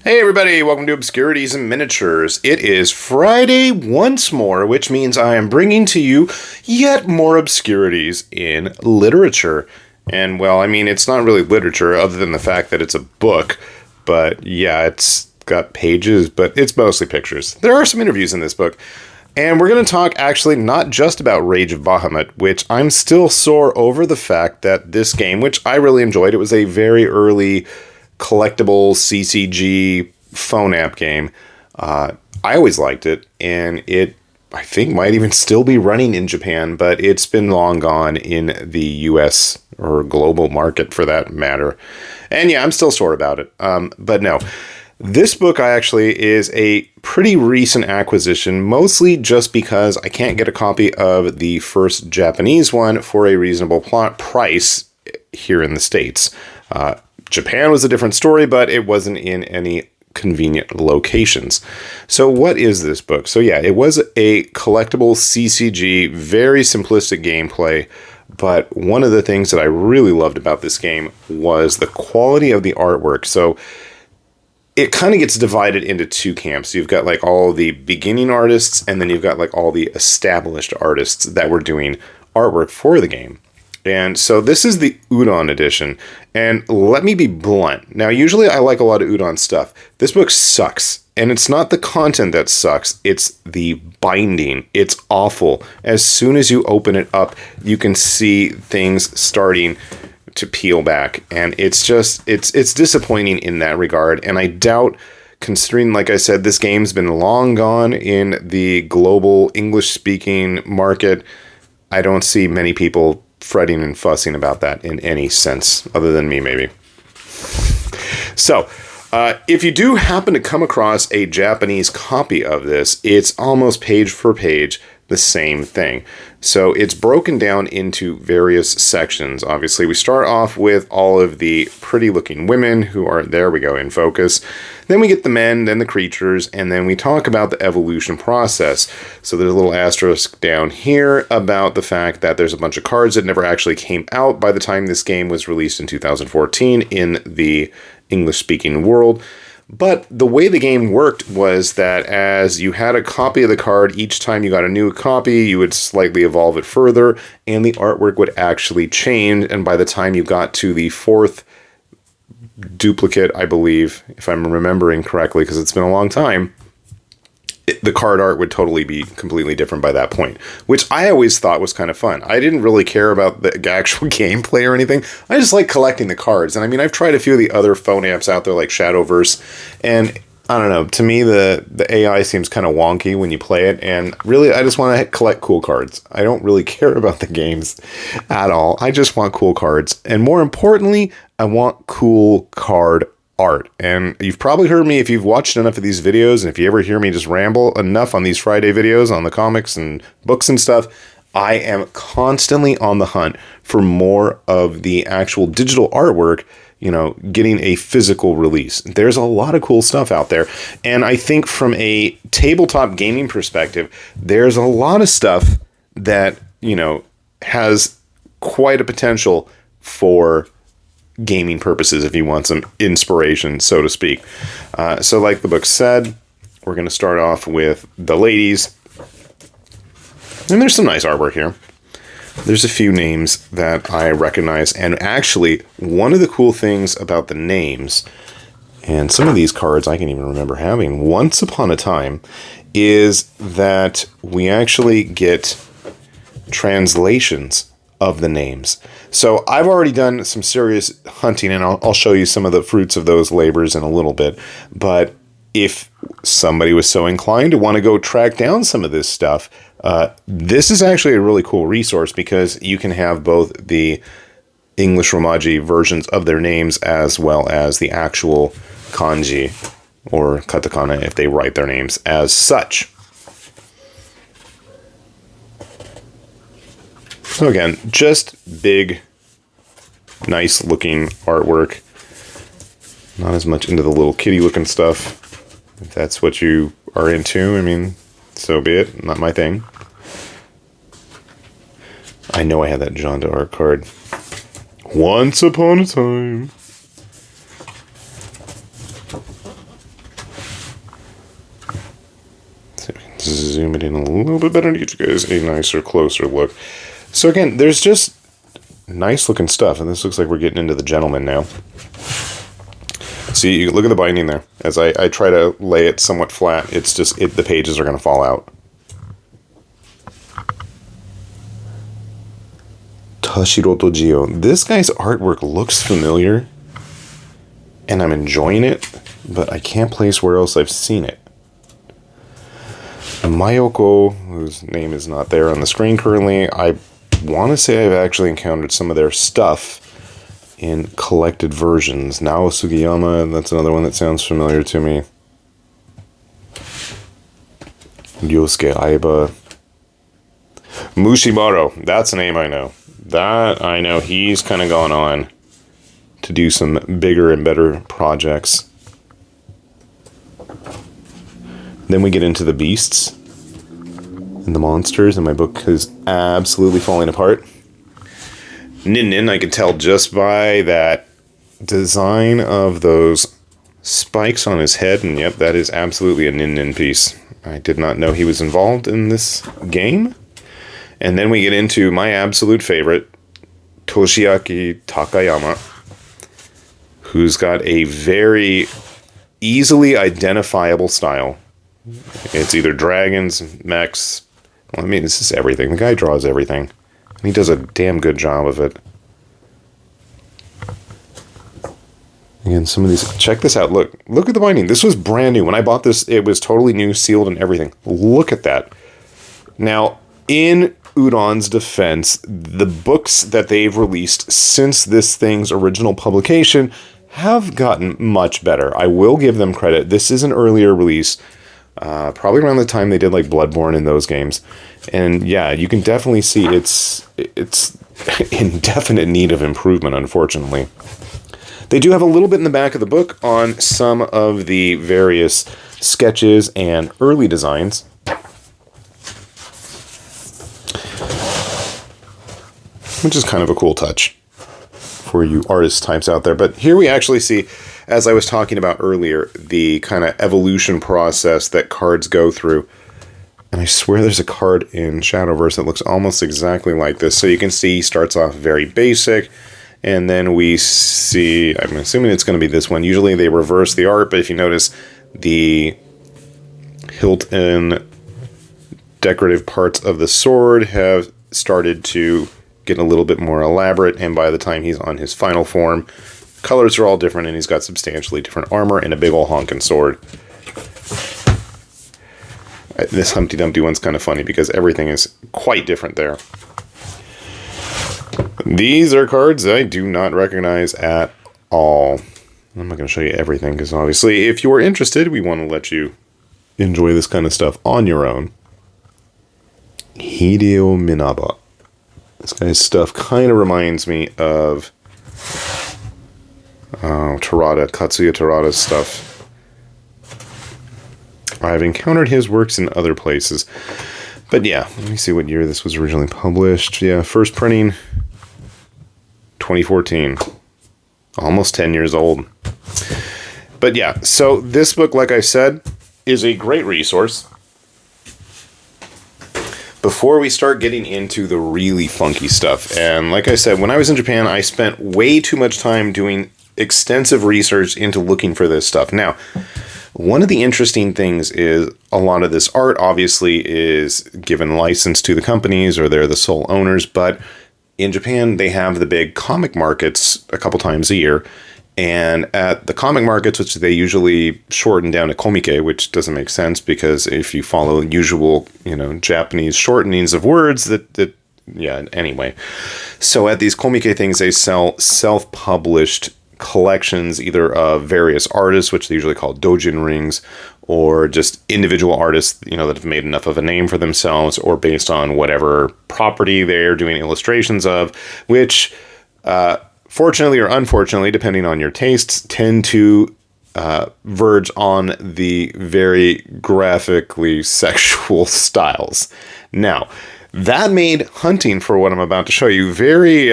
Hey everybody, welcome to Obscurities and Miniatures. It is Friday once more, which means I am bringing to you yet more obscurities in literature. And well, I mean, it's not really literature other than the fact that it's a book, but yeah, it's got pages, but it's mostly pictures. There are some interviews in this book. And we're going to talk actually not just about Rage of Bahamut, which I'm still sore over the fact that this game, which I really enjoyed, it was a very early collectible CCG phone app game. I always liked it, and it, I think, might even still be running in Japan, but it's been long gone in the US or global market for that matter. And yeah, I'm still sore about it. But no, this book actually is a pretty recent acquisition, mostly just because I can't get a copy of the first Japanese one for a reasonable price here in the States. Japan was a different story, but it wasn't in any convenient locations. So what is this book? So yeah, it was a collectible CCG, very simplistic gameplay, but one of the things that I really loved about this game was the quality of the artwork. So it kind of gets divided into two camps. You've got like all the beginning artists, and then you've got like all the established artists that were doing artwork for the game. And so this is the Udon edition, and let me be blunt. Now, usually I like a lot of Udon stuff. This book sucks, and it's not the content that sucks, it's the binding. It's awful. As soon as you open it up, you can see things starting to peel back, and it's just, it's disappointing in that regard, and I doubt, considering, like I said, this game's been long gone in the global English-speaking market, I don't see many people fretting and fussing about that in any sense, other than me, maybe. So, if you do happen to come across a Japanese copy of this, it's almost page for page the same thing. So it's broken down into various sections. Obviously, we start off with all of the pretty looking women who are, there we go, in focus. Then we get the men, then the creatures, and then we talk about the evolution process. So there's a little asterisk down here about the fact that there's a bunch of cards that never actually came out by the time this game was released in 2014 in the English-speaking world. But the way the game worked was that as you had a copy of the card, each time you got a new copy, you would slightly evolve it further, and the artwork would actually change, and by the time you got to the fourth duplicate, I believe, if I'm remembering correctly, because it's been a long time, the card art would totally be completely different by that point, which I always thought was kind of fun. I didn't really care about the actual gameplay or anything. I just like collecting the cards. And I mean, I've tried a few of the other phone apps out there like Shadowverse, and I don't know, to me the AI seems kind of wonky when you play it, and really I just want to collect cool cards. I don't really care about the games at all. I just want cool cards. And more importantly, I want cool card art. And you've probably heard me if you've watched enough of these videos, and if you ever hear me just ramble enough on these Friday videos on the comics and books and stuff, I am constantly on the hunt for more of the actual digital artwork, you know, getting a physical release. There's a lot of cool stuff out there. And I think from a tabletop gaming perspective, there's a lot of stuff that, you know, has quite a potential for gaming purposes if you want some inspiration, so to speak. So like the book said, we're going to start off with the ladies. And there's some nice artwork here. There's a few names that I recognize. And actually, one of the cool things about the names, and some of these cards I can even remember having once upon a time, is that we actually get translations of the names. So I've already done some serious hunting, and I'll show you some of the fruits of those labors in a little bit. But if somebody was so inclined to want to go track down some of this stuff, this is actually a really cool resource, because you can have both the English Romaji versions of their names as well as the actual kanji or katakana if they write their names as such. So again, just big, nice looking artwork. Not as much into the little kitty looking stuff. If that's what you are into, I mean, so be it. Not my thing. I know I had that Jean d'Arc card. Once upon a time. zoom it in a little bit better to get you guys a nicer, closer look. So again, there's just nice looking stuff, and this looks like we're getting into the gentleman now. See, you look at the binding there. As I try to lay it somewhat flat, it's just, the pages are going to fall out. Tashiroto Jio. This guy's artwork looks familiar, and I'm enjoying it, but I can't place where else I've seen it. Mayoko, whose name is not there on the screen currently, I want to say I've actually encountered some of their stuff in collected versions. Nao Sugiyama, that's another one that sounds familiar to me. Ryosuke Aiba. Mushibaro, that's a name I know. That I know, he's kind of gone on to do some bigger and better projects. Then we get into the beasts and the monsters, and my book is absolutely falling apart. Nin, I could tell just by that design of those spikes on his head, and yep, that is absolutely a Nin piece. I did not know he was involved in this game. And then we get into my absolute favorite, Toshiaki Takayama, who's got a very easily identifiable style. It's either dragons, mechs. Well, I mean, this is everything. The guy draws everything. And he does a damn good job of it. Again, some of these... Check this out. Look at the binding. This was brand new. When I bought this, it was totally new, sealed, and everything. Look at that. Now, in Udon's defense, the books that they've released since this thing's original publication have gotten much better. I will give them credit. This is an earlier release. Probably around the time they did like Bloodborne in those games. And yeah, you can definitely see it's in definite need of improvement, unfortunately. They do have a little bit in the back of the book on some of the various sketches and early designs. Which is kind of a cool touch for you artist types out there. But here we actually see, as I was talking about earlier, the kind of evolution process that cards go through. And I swear there's a card in Shadowverse that looks almost exactly like this. So you can see he starts off very basic, and then we see, I'm assuming it's going to be this one. Usually they reverse the art, but if you notice, the hilt and decorative parts of the sword have started to get a little bit more elaborate, and by the time he's on his final form, colors are all different, and he's got substantially different armor and a big ol' honkin' sword. This Humpty Dumpty one's kind of funny because everything is quite different there. These are cards I do not recognize at all. I'm not going to show you everything because obviously if you're interested, we want to let you enjoy this kind of stuff on your own. Hideo Minaba. This guy's stuff kind of reminds me of Katsuya Terada's stuff. I've encountered his works in other places. But yeah, let me see what year this was originally published. Yeah, first printing, 2014. Almost 10 years old. But yeah, so this book, like I said, is a great resource. Before we start getting into the really funky stuff, and like I said, when I was in Japan, I spent way too much time doing extensive research into looking for this stuff. Now, one of the interesting things is a lot of this art obviously is given license to the companies or they're the sole owners, but in Japan, they have the big comic markets a couple times a year. And at the comic markets, which they usually shorten down to komike, which doesn't make sense because if you follow usual, Japanese shortenings of words anyway. So at these komike things, they sell self-published collections either of various artists, which they usually call dojin rings, or just individual artists, that have made enough of a name for themselves, or based on whatever property they're doing illustrations of, which, fortunately or unfortunately, depending on your tastes, tend to verge on the very graphically sexual styles. Now, that made hunting for what I'm about to show you very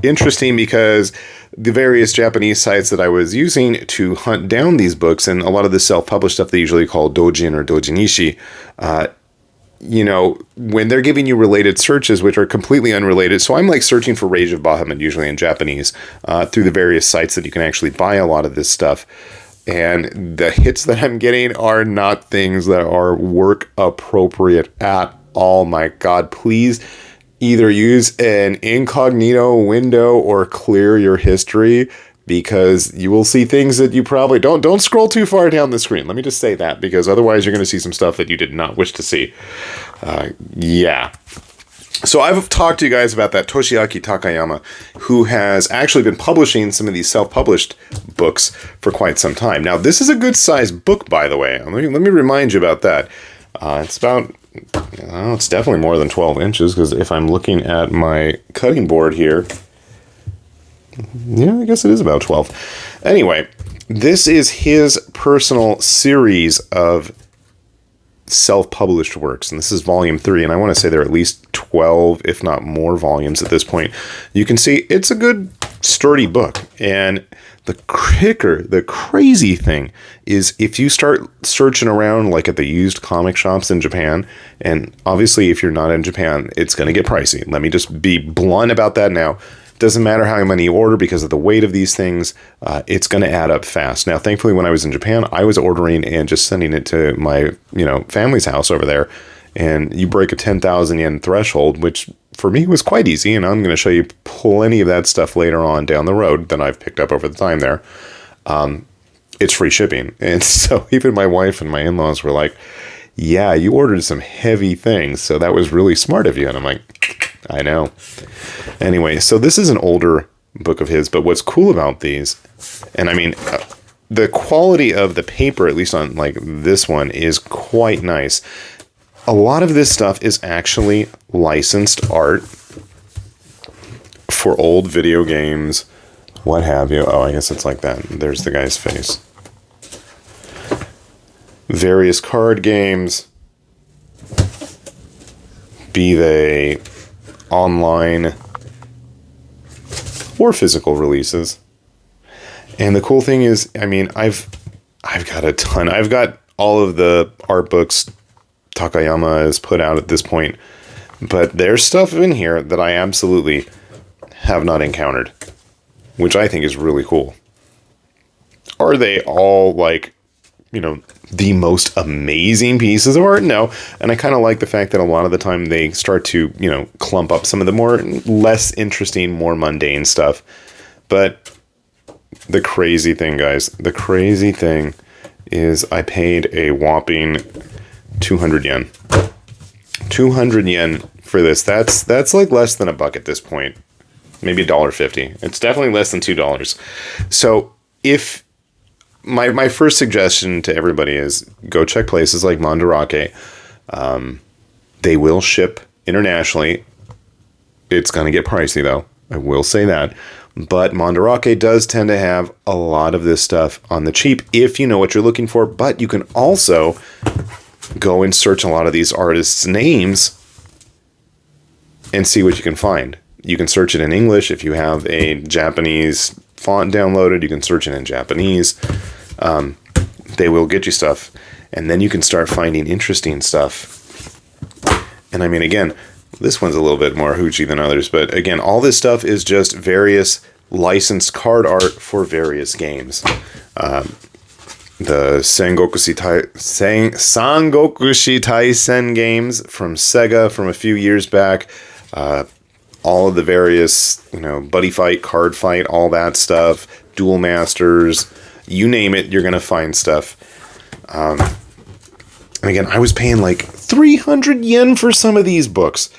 interesting because the various Japanese sites that I was using to hunt down these books, and a lot of the self-published stuff they usually call dojin or dojinishi, you know, when they're giving you related searches, which are completely unrelated. So I'm like searching for Rage of Bahamut, usually in Japanese, through the various sites that you can actually buy a lot of this stuff. And the hits that I'm getting are not things that are work appropriate at all. My God, please either use an incognito window or clear your history, because you will see things that you probably don't scroll too far down the screen. Let me just say that, because otherwise you're going to see some stuff that you did not wish to see. Yeah. So I've talked to you guys about that Toshiaki Takayama, who has actually been publishing some of these self-published books for quite some time. Now, this is a good-sized book, by the way. Let me remind you about that. It's about, it's definitely more than 12 inches, because if I'm looking at my cutting board here, yeah, I guess it is about 12. Anyway, this is his personal series of self-published works, and this is volume 3, and I want to say there are at least 12, if not more, volumes at this point. You can see it's a good, sturdy book, and the crazy thing is, if you start searching around like at the used comic shops in Japan, and obviously if you're not in Japan, it's going to get pricey. Let me just be blunt about that now. Doesn't matter how many you order, because of the weight of these things, it's going to add up fast. Now, thankfully, when I was in Japan, I was ordering and just sending it to my, family's house over there. And you break a 10,000 yen threshold, which for me was quite easy. And I'm going to show you plenty of that stuff later on down the road that I've picked up over the time there. It's free shipping. And so even my wife and my in-laws were like, yeah, you ordered some heavy things, so that was really smart of you. And I'm like, I know. Anyway, so this is an older book of his, but what's cool about these, and I mean, the quality of the paper, at least on like this one, is quite nice. A lot of this stuff is actually licensed art for old video games, what have you. Oh, I guess it's like that. There's the guy's face. Various card games, be they online or physical releases. And the cool thing is, I mean, I've got a ton. I've got all of the art books Takayama has put out at this point, but there's stuff in here that I absolutely have not encountered, which I think is really cool. Are they all like, the most amazing pieces of art? No. And I kind of like the fact that a lot of the time they start to, clump up some of the more less interesting, more mundane stuff. But the crazy thing, guys, is I paid a whopping 200 yen. 200 yen for this. That's like less than $1 at this point. Maybe $1.50. It's definitely less than $2. So if My first suggestion to everybody is go check places like Mandarake. They will ship internationally. It's going to get pricey, though. I will say that. But Mandarake does tend to have a lot of this stuff on the cheap if you know what you're looking for. But you can also go and search a lot of these artists' names and see what you can find. You can search it in English. If you have a Japanese font downloaded, you can search it in Japanese. They will get you stuff, and then you can start finding interesting stuff. And I mean, again, this one's a little bit more hoochie than others, but again, all this stuff is just various licensed card art for various games. The Sangokushi Taisen games from Sega from a few years back, all of the various, buddy fight, card fight, all that stuff, Duel Masters, you name it, you're going to find stuff. And again, I was paying like 300 yen for some of these books.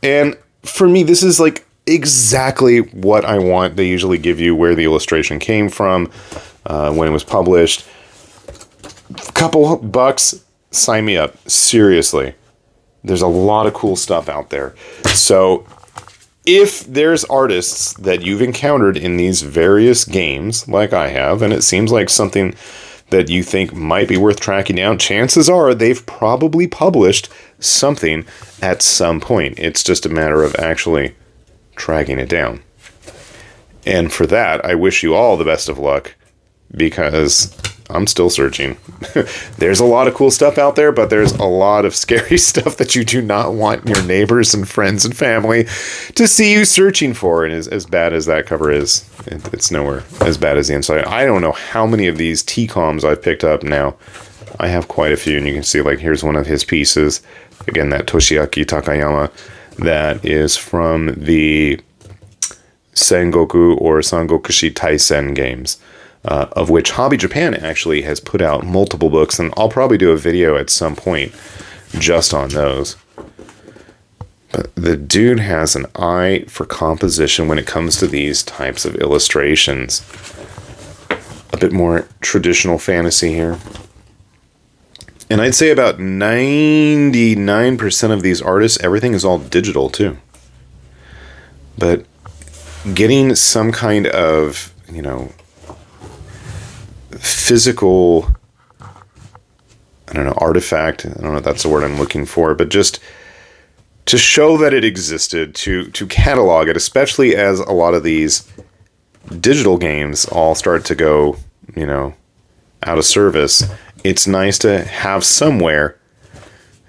And for me, this is like exactly what I want. They usually give you where the illustration came from, when it was published. A couple bucks, sign me up. Seriously. There's a lot of cool stuff out there. So if there's artists that you've encountered in these various games, like I have, and it seems like something that you think might be worth tracking down, chances are they've probably published something at some point. It's just a matter of actually tracking it down. And for that, I wish you all the best of luck, because I'm still searching. There's a lot of cool stuff out there, but there's a lot of scary stuff that you do not want your neighbors and friends and family to see you searching for. And as bad as that cover is, it's nowhere as bad as the inside. I don't know how many of these T-coms I've picked up now. I have quite a few, and you can see, like, here's one of his pieces. Again, that Toshiaki Takayama. That is from the Sengoku or Sangokushi Taisen games, of which Hobby Japan actually has put out multiple books, and I'll probably do a video at some point just on those. But the dude has an eye for composition when it comes to these types of illustrations. A bit more traditional fantasy here. And I'd say about 99% of these artists, everything is all digital too. But getting some kind of, you know, physical, I don't know, artifact, I don't know if that's the word I'm looking for, but just to show that it existed, to catalog it, especially as a lot of these digital games all start to go, you know, out of service. It's nice to have somewhere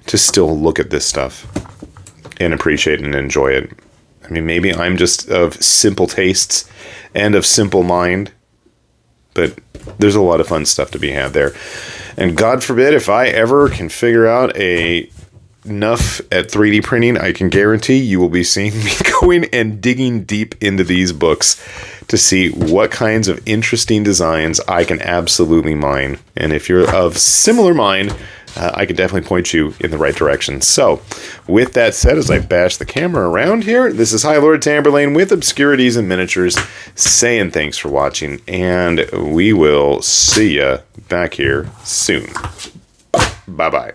to still look at this stuff and appreciate and enjoy it. I mean, maybe I'm just of simple tastes and of simple mind, but there's a lot of fun stuff to be had there. And God forbid, if I ever can figure out enough at 3D printing, I can guarantee you will be seeing me going and digging deep into these books to see what kinds of interesting designs I can absolutely mine. And if you're of similar mind, I can definitely point you in the right direction. So, with that said, as I bash the camera around here, this is High Lord Tamberlane with Obscurities and Miniatures, saying thanks for watching, and we will see ya back here soon. Bye-bye.